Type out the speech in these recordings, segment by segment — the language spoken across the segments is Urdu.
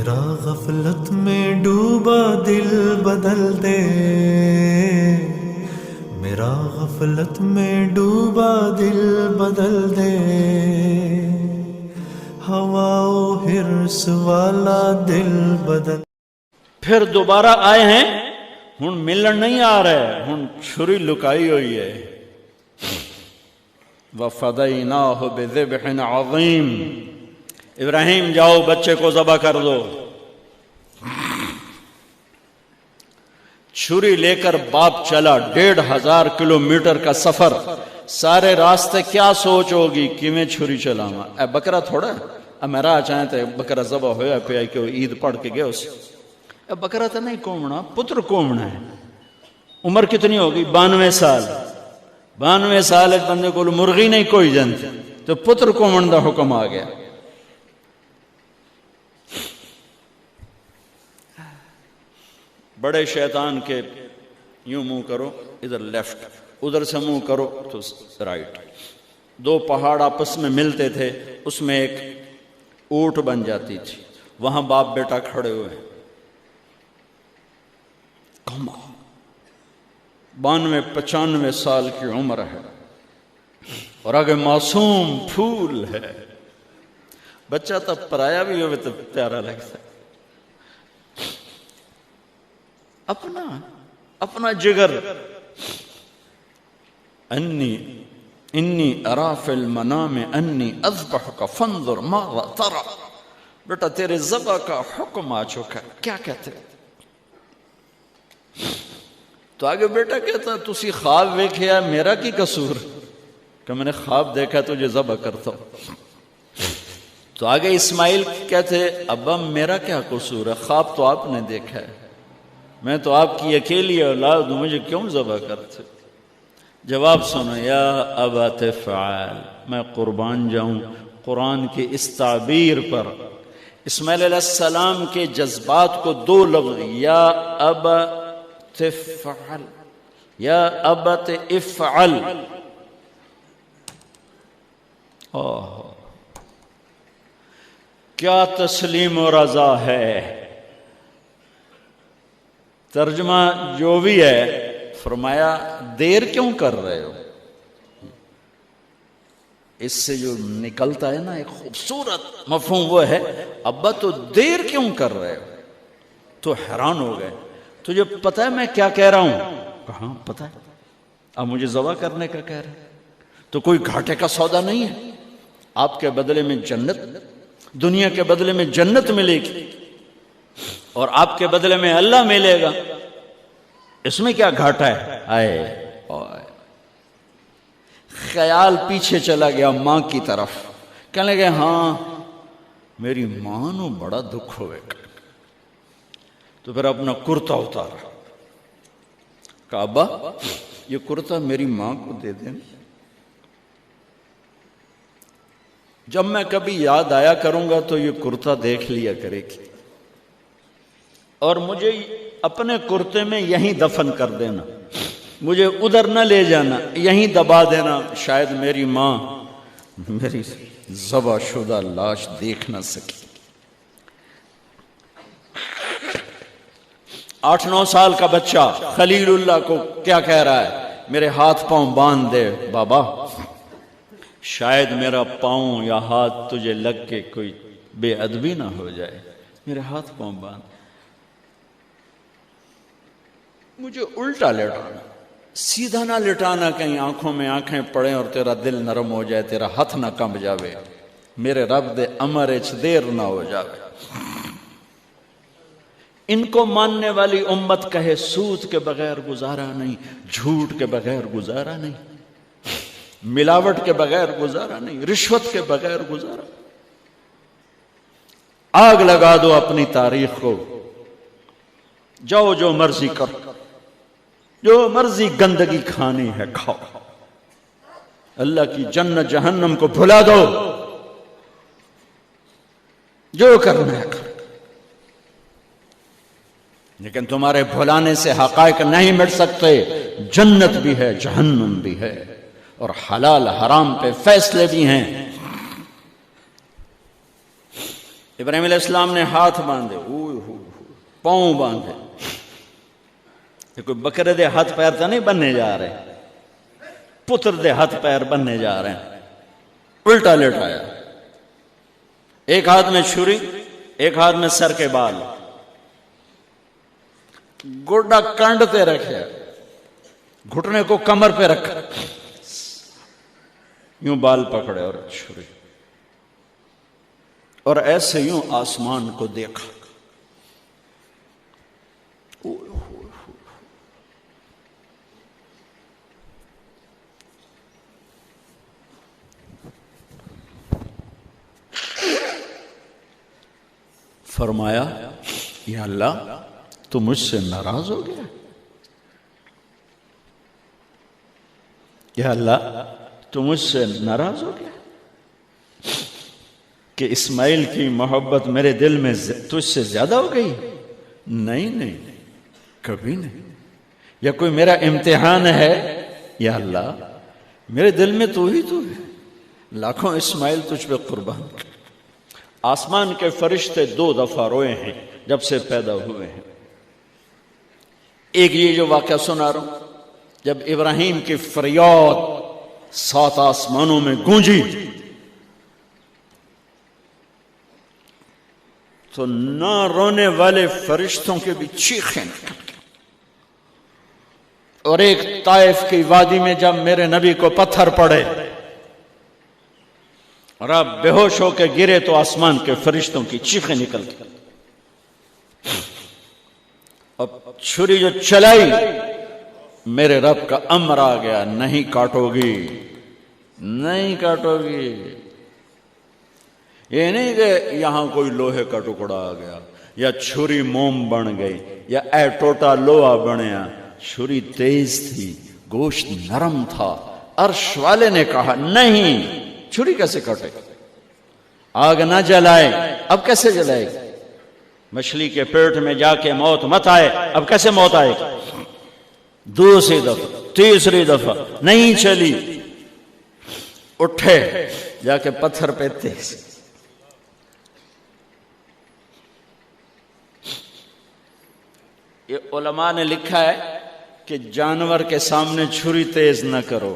میرا غفلت میں ڈوبا دل بدل دے، میرا غفلت میں ڈوبا دل بدل دے، ہوا و حرص والا دل بدل۔ پھر دوبارہ آئے ہیں، ہن ملن نہیں آ رہے، ہن چھری لکائی ہوئی ہے۔ وَفَدَيْنَاهُ بِذِبْحٍ عَظِيمٍ، ابراہیم جاؤ بچے کو ذبح کر دو۔ چھری لے کر باپ چلا، 1500 کلومیٹر کا سفر، سارے راستے کیا سوچ ہوگی کہ میں چھری چلاواں، اے بکرا تھوڑا اے میرا چاہیں تے بکرا ذبح ہویا پیا کہ عید پڑھ کے گئے اسے، اے بکرا تو نہیں کومنا، پتر کومنا ہے۔ عمر کتنی ہوگی؟ 92 سال۔ 92 سال ایک بندے کو مرغی نہیں کوئی جنتی تو پتر کومن دا حکم آ گیا۔ بڑے شیطان کے یوں منہ کرو ادھر لیفٹ، ادھر سے منہ کرو تو رائٹ۔ 2 پہاڑ آپس میں ملتے تھے، اس میں ایک اونٹ بن جاتی تھی، وہاں باپ بیٹا کھڑے ہوئے، 92-95 سال کی عمر ہے اور آگے معصوم پھول ہے۔ بچہ تب پرایا بھی ہوئے تو پیارا لگتا ہے، اپنا جگر۔ انی ارا فی المنام انی اذبحک فانظر ماذا ترى، بیٹا تیرے ذبح کا حکم آ چکا ہے، کیا کہتے؟ تو آگے بیٹا کہتا تسی خواب ویکھیا، میرا کی قصور کہ میں نے خواب دیکھا تجھے ذبح کرتا ہوں۔ تو آگے اسماعیل کہتے ابا میرا کیا قصور ہے، خواب تو آپ نے دیکھا ہے، میں تو آپ کی اکیلی اولاد ہوں، مجھے کیوں ذبح کرتے؟ جواب سنو، یا ابا تفعل، میں قربان جاؤں قرآن کی اس تعبیر پر۔ اسماعیل علیہ السلام کے جذبات کو 2 لفظ، یا ابا تفعل، یا ابت افعل، کیا تسلیم و رضا ہے۔ ترجمہ جو بھی ہے، فرمایا دیر کیوں کر رہے ہو؟ اس سے جو نکلتا ہے نا ایک خوبصورت مفہوم، وہ ہے ابا تو دیر کیوں کر رہے ہو؟ تو حیران ہو گئے، تجھے پتہ ہے میں کیا کہہ رہا ہوں؟ کہاں پتہ ہے، اب مجھے ذبح کرنے کا کہہ رہے ہیں، تو کوئی گھاٹے کا سودا نہیں ہے، آپ کے بدلے میں جنت، دنیا کے بدلے میں جنت ملے گی اور آپ کے بدلے میں اللہ ملے گا، اس میں کیا گھاٹا ہے؟ آئے خیال پیچھے چلا گیا ماں کی طرف، کہنے لگے ہاں میری ماں نو بڑا دکھ ہوئے گا۔ تو پھر اپنا کرتا اتارا، کہا ابا یہ کرتا میری ماں کو دے دیں، جب میں کبھی یاد آیا کروں گا تو یہ کرتا دیکھ لیا کرے گی، اور مجھے اپنے کرتے میں یہیں دفن کر دینا، مجھے ادھر نہ لے جانا، یہیں دبا دینا، شاید میری ماں میری ذبح شدہ لاش دیکھ نہ سکی۔ 8-9 سال کا بچہ خلیل اللہ کو کیا کہہ رہا ہے؟ میرے ہاتھ پاؤں باندھ دے بابا، شاید میرا پاؤں یا ہاتھ تجھے لگ کے کوئی بے ادبی نہ ہو جائے، میرے ہاتھ پاؤں باندھ، مجھے الٹا لٹانا، سیدھا نہ لٹانا، کہیں آنکھوں میں آنکھیں پڑیں اور تیرا دل نرم ہو جائے، تیرا ہاتھ نہ کمب جاوے، میرے رب دے امر اچ دیر نہ ہو جاوے۔ ان کو ماننے والی امت کہے سود کے بغیر گزارا نہیں، جھوٹ کے بغیر گزارا نہیں، ملاوٹ کے بغیر گزارا نہیں، رشوت کے بغیر گزارا۔ آگ لگا دو اپنی تاریخ کو، جاؤ جو مرضی کرو، جو مرضی گندگی کھانی ہے کھاؤ، اللہ کی جنت جہنم کو بھلا دو، جو کرنا ہے کرو، لیکن تمہارے بھلانے سے حقائق نہیں مٹ سکتے۔ جنت بھی ہے، جہنم بھی ہے، اور حلال حرام پہ فیصلے بھی ہیں۔ ابراہیم علیہ السلام نے ہاتھ باندھے، پاؤں باندھے، یہ کوئی بکرے دے ہاتھ پیر تو نہیں بننے جا رہے، پتر دے ہاتھ پیر بننے جا رہے ہیں۔ الٹا لٹایا، ایک ہاتھ میں چھری، ایک ہاتھ میں سر کے بال، گوڈا کنڈ پہ رکھے، گھٹنے کو کمر پہ رکھا، یوں بال پکڑے اور چھری، اور ایسے یوں آسمان کو دیکھا۔ فرمایا یا اللہ تو مجھ سے ناراض ہو گیا؟ یا اللہ تو مجھ سے ناراض ہو گیا کہ اسماعیل کی محبت میرے دل میں تجھ سے زیادہ ہو گئی؟ نہیں نہیں، کبھی نہیں۔ یا کوئی میرا امتحان ہے؟ یا اللہ میرے دل میں تو ہی تو ہے، لاکھوں اسماعیل تجھ پہ قربان۔ آسمان کے فرشتے 2 دفعہ روئے ہیں جب سے پیدا ہوئے ہیں۔ ایک یہ جو واقعہ سنا رہا ہوں، جب ابراہیم کی فریاد 7 آسمانوں میں گونجی تو نہ رونے والے فرشتوں کے بھی چیخیں نکل گئیں۔ اور ایک طائف کی وادی میں جب میرے نبی کو پتھر پڑے اور آپ بے ہوش ہو کے گرے تو آسمان کے فرشتوں کی چیخیں نکل گئی۔ اب چھری جو چلائی، میرے رب کا امر آ گیا، نہیں کاٹو گی، نہیں کاٹو گی۔ یہ نہیں کہ یہاں کوئی لوہے کا ٹکڑا آ گیا یا چھری موم بن گئی یا اے ٹوٹا لوہا بنیا۔ چھری تیز تھی، گوشت نرم تھا۔ عرش والے نے کہا نہیں، چھری کیسے کٹے؟ آگ نہ جلائے، اب کیسے جلائے گی؟ مچھلی کے پیٹ میں جا کے موت مت آئے، اب کیسے موت آئے گی؟ دوسری دفعہ، تیسری دفعہ نہیں چلی، اٹھے جا کے پتھر پہ تیز۔ یہ علماء نے لکھا ہے کہ جانور کے سامنے چھری تیز نہ کرو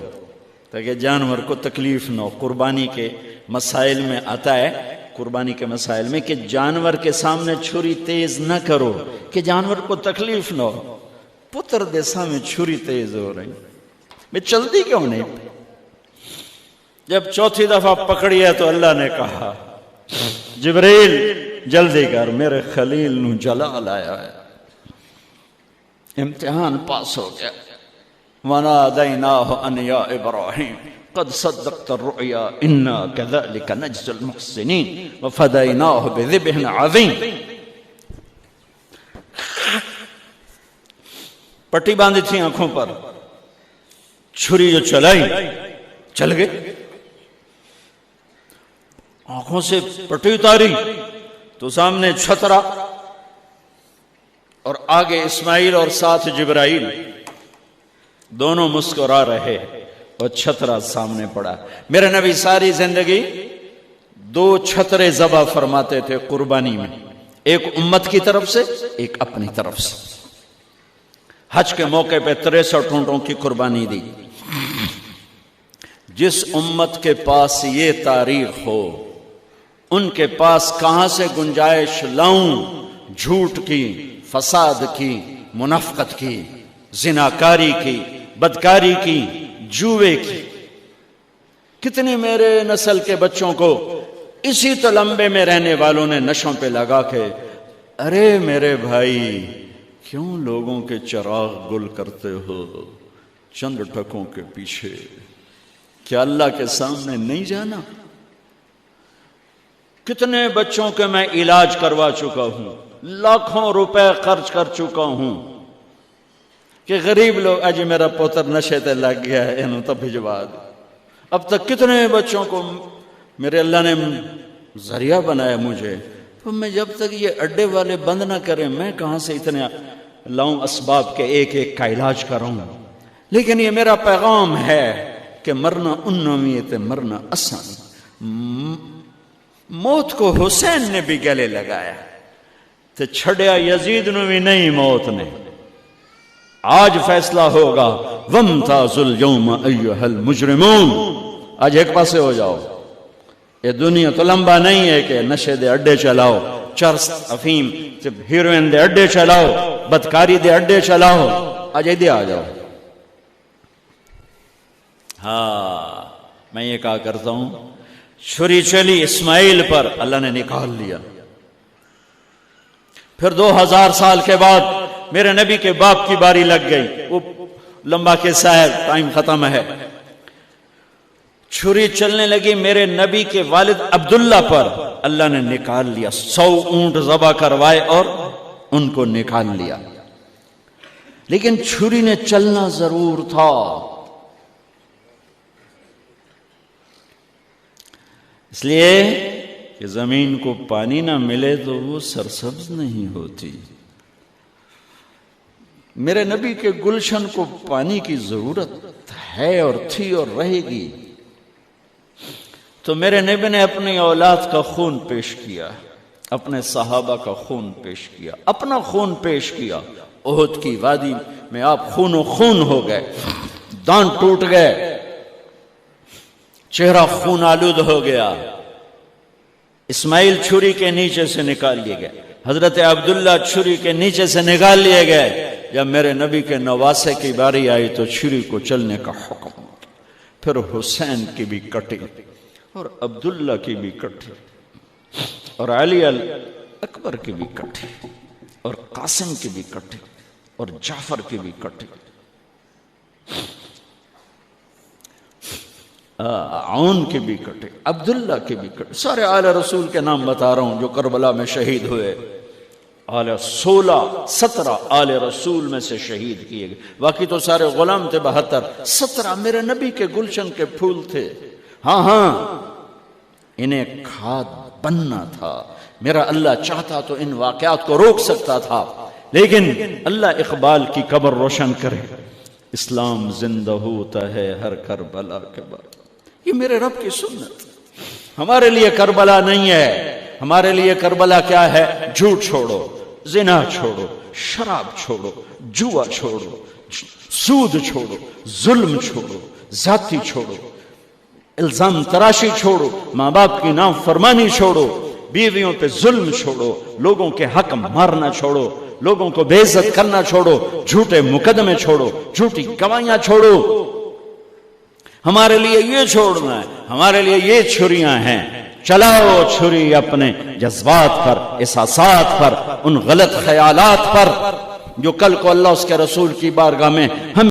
تاکہ جانور کو تکلیف نہ ہو۔ قربانی کے مسائل میں آتا ہے، قربانی کے مسائل میں، کہ جانور کے سامنے چھری تیز نہ کرو کہ جانور کو تکلیف نہ ہو۔ پتر دے سامنے چھری تیز ہو رہی، میں چلتی کیوں نہیں؟ جب چوتھی دفعہ پکڑی ہے تو اللہ نے کہا جبریل جلدی کر، میرے خلیل نو جلا لایا ہے۔ امتحان پاس ہو گیا۔ وَنَادَيْنَاهُ أَنْ يَا إِبْرَاهِيمُ قَدْ صَدَّقْتَ الرُّؤْيَا إِنَّا كَذَلِكَ نَجْزِي الْمُحْسِنِينَ وَفَدَيْنَاهُ بِذِبْحٍ عَظِيمٍ۔ پٹی باندھی تھی آنکھوں پر، چھری جو چلائی چل گئے، آنکھوں سے پٹی اتاری تو سامنے چھترا اور آگے اسماعیل اور ساتھ جبرائیل، دونوں مسکرا رہے اور چھترا سامنے پڑا۔ میرے نبی ساری زندگی 2 چھترے ذبح فرماتے تھے قربانی میں، ایک امت کی طرف سے، ایک اپنی طرف سے۔ حج کے موقع پہ 63 اونٹوں کی قربانی دی۔ جس امت کے پاس یہ تاریخ ہو، ان کے پاس کہاں سے گنجائش لاؤں جھوٹ کی، فساد کی، منافقت کی، زناکاری کی، بدکاری کی، جوے کی۔ کتنی میرے نسل کے بچوں کو اسی تلمبے میں رہنے والوں نے نشوں پہ لگا کے، ارے میرے بھائی کیوں لوگوں کے چراغ گل کرتے ہو چند ٹکوں کے پیچھے؟ کیا اللہ کے سامنے نہیں جانا؟ کتنے بچوں کے میں علاج کروا چکا ہوں، لاکھوں روپے خرچ کر چکا ہوں کہ غریب لوگ اج میرا پوتر نشے تے لگ گیا ہے، انہوں تو بھجوا دو۔ اب تک کتنے بچوں کو میرے اللہ نے ذریعہ بنایا مجھے، تو میں جب تک یہ اڈے والے بند نہ کریں میں کہاں سے اتنے لاؤں اسباب کے ایک ایک کا علاج کروں۔ لیکن یہ میرا پیغام ہے کہ مرنا ان نومیت مرنا آسان، موت کو حسین نے بھی گلے لگایا تو چھڑیا یزید نو بھی نہیں موت نے. آج فیصلہ ہوگا وامتازوا اليوم ایھا المجرمون. آج ایک پاسے ہو جاؤ. یہ دنیا تو لمبا نہیں ہے کہ نشے دے اڈے چلاؤ, چرس افیم ہیروئن دے اڈے چلاؤ, بدکاری دے اڈے چلاؤ. آج ادھر آ جاؤ. ہاں میں یہ کہا کرتا ہوں, چھری چلی اسماعیل پر, اللہ نے نکال لیا. پھر 2000 سال کے بعد میرے نبی کے باپ کی باری لگ گئی. وہ لمبا قصہ ہے, ٹائم ختم ہے. چھری چلنے لگی میرے نبی کے والد عبداللہ پر, اللہ نے نکال لیا. 100 اونٹ ذبح کروائے اور ان کو نکال لیا. لیکن چھری نے چلنا ضرور تھا. اس لیے کہ زمین کو پانی نہ ملے تو وہ سرسبز نہیں ہوتی. میرے نبی کے گلشن کو پانی کی ضرورت ہے اور تھی اور رہے گی. تو میرے نبی نے اپنی اولاد کا خون پیش کیا, اپنے صحابہ کا خون پیش کیا, اپنا خون پیش کیا. احد کی وادی میں آپ خون و خون ہو گئے, دانت ٹوٹ گئے, چہرہ خون آلود ہو گیا. اسماعیل چھری کے نیچے سے نکال لیے گئے, حضرت عبداللہ چھری کے نیچے سے نکال لیے گئے. جب میرے نبی کے نواسے کی باری آئی تو چھری کو چلنے کا حکم. پھر حسین کی بھی کٹی اور عبداللہ کی بھی کٹی اور علی اکبر کی بھی کٹی اور قاسم کی بھی کٹی اور جعفر کی بھی کٹی, عون کی بھی کٹی, عبداللہ کی بھی کٹی. سارے آل رسول کے نام بتا رہا ہوں جو کربلا میں شہید ہوئے. 17 آل رسول میں سے شہید کیے گئے. باقی تو سارے غلام تھے 72. 17 میرے نبی کے گلشن کے پھول تھے. ہاں انہیں کھاد بننا تھا. میرا اللہ چاہتا تو ان واقعات کو روک سکتا تھا, لیکن اللہ اقبال کی قبر روشن کرے. اسلام زندہ ہوتا ہے ہر کربلا کے بعد. یہ میرے رب کی سنت. ہمارے لیے کربلا نہیں ہے. ہمارے لیے کربلا کیا ہے؟ جھوٹ چھوڑو, زنا چھوڑو, شراب چھوڑو, جوا چھوڑو, سود چھوڑو, ظلم چھوڑو, ذاتی چھوڑو, الزام تراشی چھوڑو, ماں باپ کی نافرمانی چھوڑو, بیویوں پہ ظلم چھوڑو, لوگوں کے حق مارنا چھوڑو, لوگوں کو بے عزت کرنا چھوڑو, جھوٹے مقدمے چھوڑو, جھوٹی گواہیاں چھوڑو. ہمارے لیے یہ چھوڑنا ہے. ہمارے لیے یہ چھریاں ہیں. چلاؤ چھری اپنے جذبات پر, احساسات پر, ان غلط خیالات پر جو کل کو اللہ اس کے رسول کی بارگاہ میں ہم